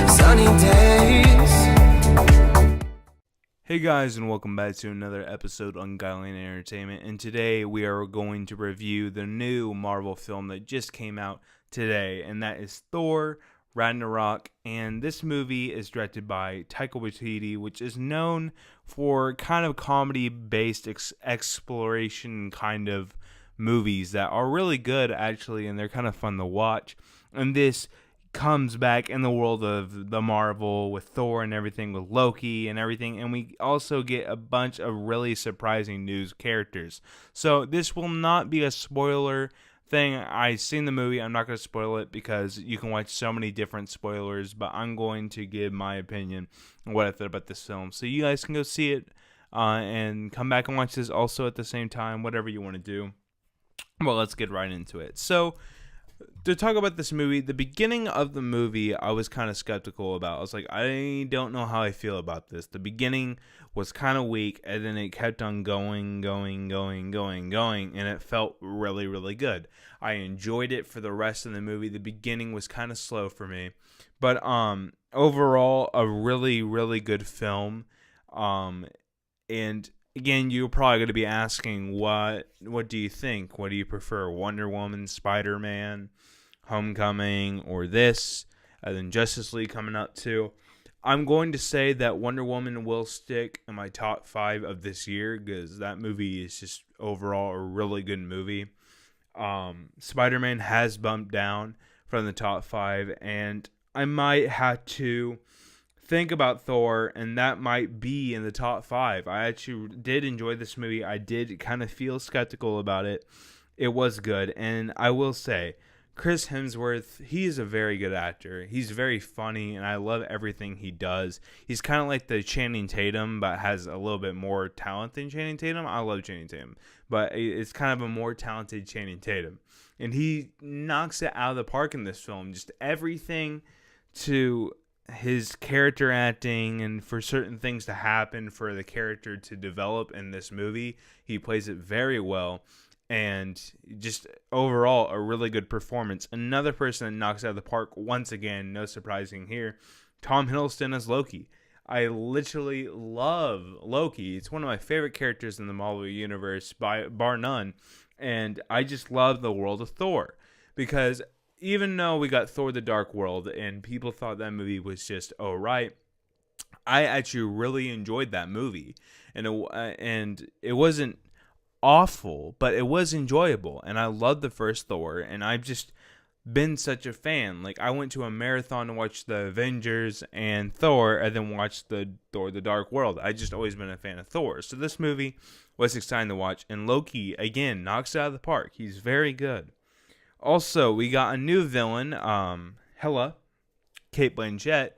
sunny days. Hey guys, and welcome back to another episode on Guideline Entertainment, and today we are going to review the new Marvel film that just came out today, and that is Thor, Ragnarok, and this movie is directed by Taika Waititi, which is known for kind of comedy-based exploration kind of movies that are really good, actually, and they're kind of fun to watch, and this comes back in the world of the Marvel with Thor and everything, with Loki and everything, and we also get a bunch of really surprising new characters. So this will not be a spoiler thing. I've seen the movie. I'm not going to spoil it because you can watch so many different spoilers, but I'm going to give my opinion on what I thought about this film. So you guys can go see it and come back and watch this also at the same time, whatever you want to do. Well, let's get right into it. So to talk about this movie, the beginning of the movie, I was kind of skeptical about. I was like, I don't know how I feel about this. The beginning was kind of weak, and then it kept on going, and it felt really, really good. I enjoyed it for the rest of the movie. The beginning was kind of slow for me, but overall, a really, really good film. And again, you're probably going to be asking, what do you think? What do you prefer, Wonder Woman, Spider-Man, Homecoming, or this? And then Justice League coming up too. I'm going to say that Wonder Woman will stick in my top 5 of this year because that movie is just overall a really good movie. Spider-Man has bumped down from the top 5, and I might have to think about Thor, and that might be in the top 5. I actually did enjoy this movie. I did kind of feel skeptical about it. It was good, and I will say, Chris Hemsworth, he is a very good actor. He's very funny, and I love everything he does. He's kind of like the Channing Tatum, but has a little bit more talent than Channing Tatum. I love Channing Tatum, but it's kind of a more talented Channing Tatum, and he knocks it out of the park in this film. Just everything to his character acting and for certain things to happen for the character to develop in this movie, he plays it very well, and just overall a really good performance. Another person that knocks out of the park once again, no surprising here, Tom Hiddleston as Loki. I literally love Loki. It's one of my favorite characters in the Marvel universe bar none, and I just love the world of Thor because even though we got Thor: The Dark World and people thought that movie was just alright, I actually really enjoyed that movie, and it wasn't awful, but it was enjoyable, and I loved the first Thor, and I've just been such a fan. Like, I went to a marathon to watch the Avengers and Thor, and then watched the Thor: The Dark World. I just always been a fan of Thor, so this movie was exciting to watch, and Loki again knocks it out of the park. He's very good. Also, we got a new villain, Hela, Cate Blanchett.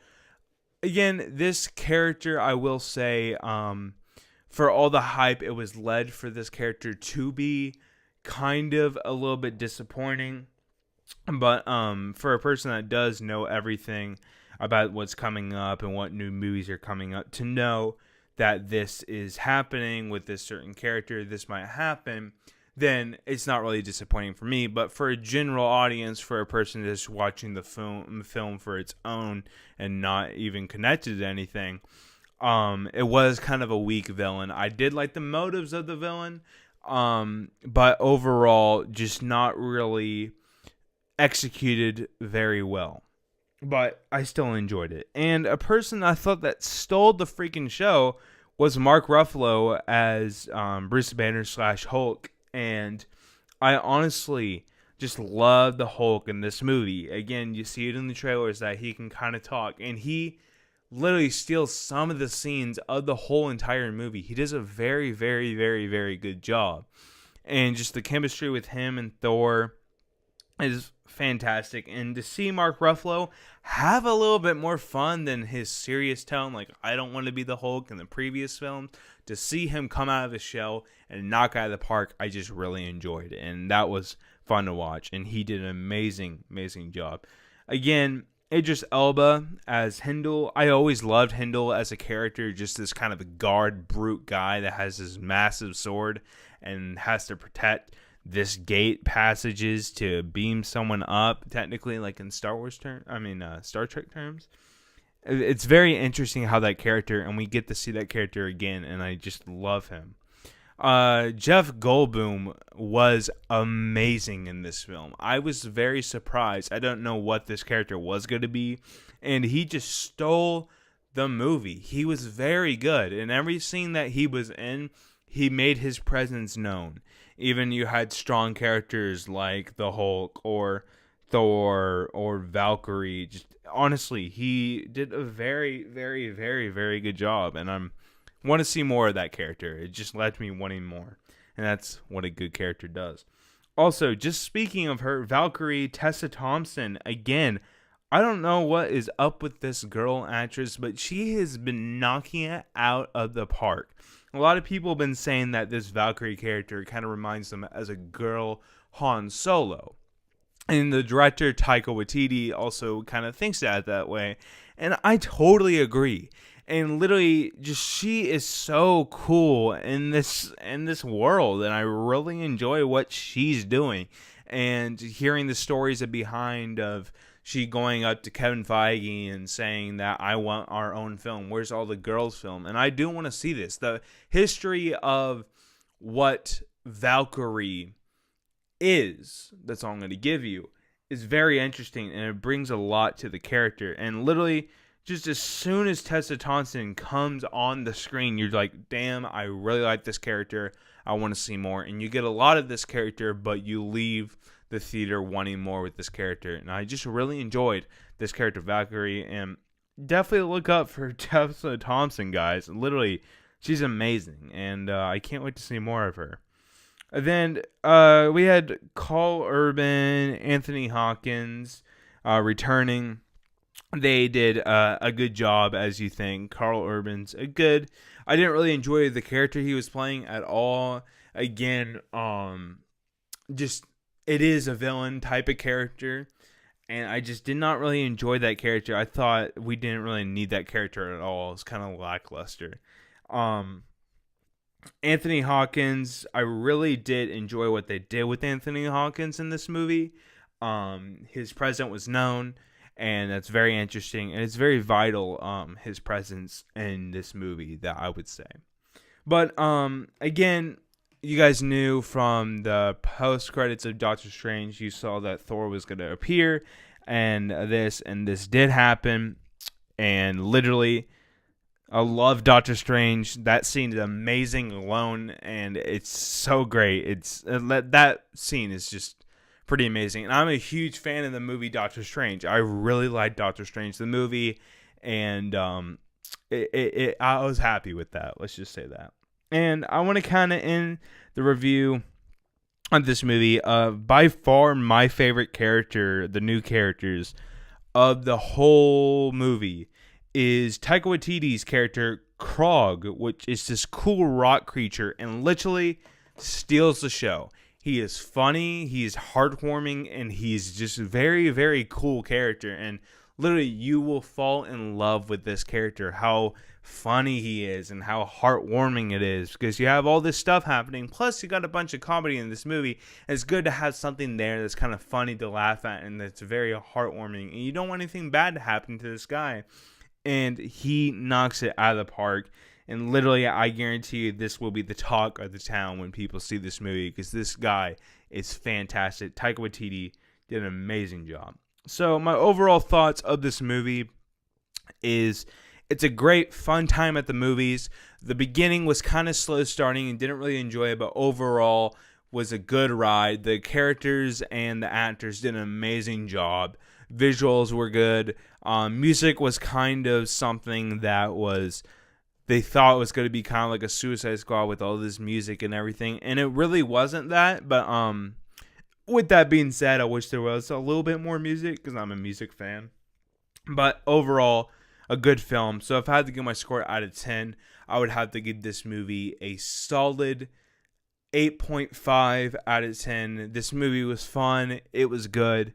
Again, this character, I will say, for all the hype it was led for this character to be kind of a little bit disappointing. But for a person that does know everything about what's coming up and what new movies are coming up, to know that this is happening with this certain character, this might happen, then it's not really disappointing for me. But for a general audience, for a person just watching the film for its own and not even connected to anything, it was kind of a weak villain. I did like the motives of the villain, but overall just not really executed very well. But I still enjoyed it. And a person I thought that stole the freaking show was Mark Ruffalo as Bruce Banner / Hulk. And I honestly just love the Hulk in this movie. Again, you see it in the trailers that he can kind of talk. And he literally steals some of the scenes of the whole entire movie. He does a very, very, very, very good job. And just the chemistry with him and Thor is fantastic. And to see Mark Ruffalo have a little bit more fun than his serious tone, like I don't want to be the Hulk in the previous film, to see him come out of the shell and knock out of the park, I just really enjoyed it. And that was fun to watch. And he did an amazing, amazing job. Again, Idris Elba as Hindle. I always loved Hindle as a character, just this kind of a guard brute guy that has this massive sword and has to protect this gate passages to beam someone up, technically, like in Star Trek terms. it's very interesting how that character, and we get to see that character again, and I just love him. Jeff Goldblum was amazing in this film. I was very surprised. I don't know what this character was going to be, and he just stole the movie. He was very good. In every scene that he was in, he made his presence known. Even you had strong characters like the Hulk or Thor or Valkyrie. Just honestly, he did a very, very, very, very good job, and I want to see more of that character. It just led me wanting more, and that's what a good character does. Also, just speaking of her, Valkyrie, Tessa Thompson, again, I don't know what is up with this girl actress, but she has been knocking it out of the park. A lot of people have been saying that this Valkyrie character kind of reminds them as a girl Han Solo. And the director, Taika Waititi, also kind of thinks that way. And I totally agree. And literally, just she is so cool in this world, and I really enjoy what she's doing. And hearing the stories behind of she going up to Kevin Feige and saying that I want our own film. Where's all the girls' film? And I do want to see this. The history of what Valkyrie is, that's all I'm going to give you, is very interesting, and it brings a lot to the character. And literally, just as soon as Tessa Thompson comes on the screen, you're like, damn, I really like this character. I want to see more. And you get a lot of this character, but you leave the theater wanting more with this character. And I just really enjoyed this character, Valkyrie. And definitely look up for Tessa Thompson, guys. Literally, she's amazing. And I can't wait to see more of her. And then we had Carl Urban, Anthony Hopkins returning. They did a good job, as you think. Carl Urban's a good. I didn't really enjoy the character he was playing at all. Again, just it is a villain type of character, and I just did not really enjoy that character. I thought we didn't really need that character at all. It's kind of lackluster. Anthony Hopkins, I really did enjoy what they did with Anthony Hopkins in this movie. His presence was known. And that's very interesting, and it's very vital, his presence in this movie, that I would say. But, again, you guys knew from the post-credits of Doctor Strange, you saw that Thor was going to appear, and this did happen, and literally, I love Doctor Strange. That scene is amazing alone, and it's so great. That scene is just pretty amazing. And I'm a huge fan of the movie Doctor Strange. I really like Doctor Strange, the movie, and I was happy with that. Let's just say that. And I want to kind of end the review on this movie. By far, my favorite character, the new characters of the whole movie, is Taika Waititi's character, Krog, which is this cool rock creature, and literally steals the show. He is funny, he's heartwarming, and he's just a very, very cool character. And literally, you will fall in love with this character, how funny he is and how heartwarming it is. Because you have all this stuff happening, plus you got a bunch of comedy in this movie. And it's good to have something there that's kind of funny to laugh at and that's very heartwarming. And you don't want anything bad to happen to this guy. And he knocks it out of the park. And literally, I guarantee you this will be the talk of the town when people see this movie, because this guy is fantastic. Taika Waititi did an amazing job. So my overall thoughts of this movie is it's a great, fun time at the movies. The beginning was kind of slow starting and didn't really enjoy it, but overall was a good ride. The characters and the actors did an amazing job. Visuals were good. Music was kind of something that was... They thought it was going to be kind of like a Suicide Squad with all this music and everything. And it really wasn't that. But with that being said, I wish there was a little bit more music because I'm a music fan. But overall, a good film. So if I had to give my score out of 10, I would have to give this movie a solid 8.5 out of 10. This movie was fun. It was good.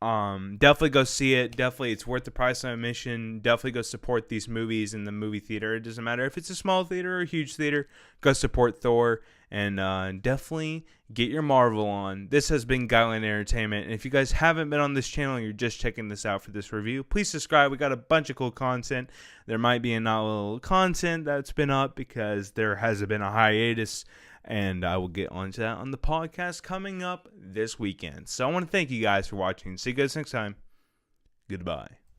Definitely go see it. Definitely, it's worth the price of admission. Definitely go support these movies in the movie theater. It doesn't matter if it's a small theater or a huge theater. Go support Thor and definitely get your Marvel on. This has been Guideline Entertainment, and if you guys haven't been on this channel and you're just checking this out for this review, please subscribe. We got a bunch of cool content. There might be not a little content that's been up because there has been a hiatus, and I will get onto that on the podcast coming up this weekend. So I want to thank you guys for watching. See you guys next time. Goodbye.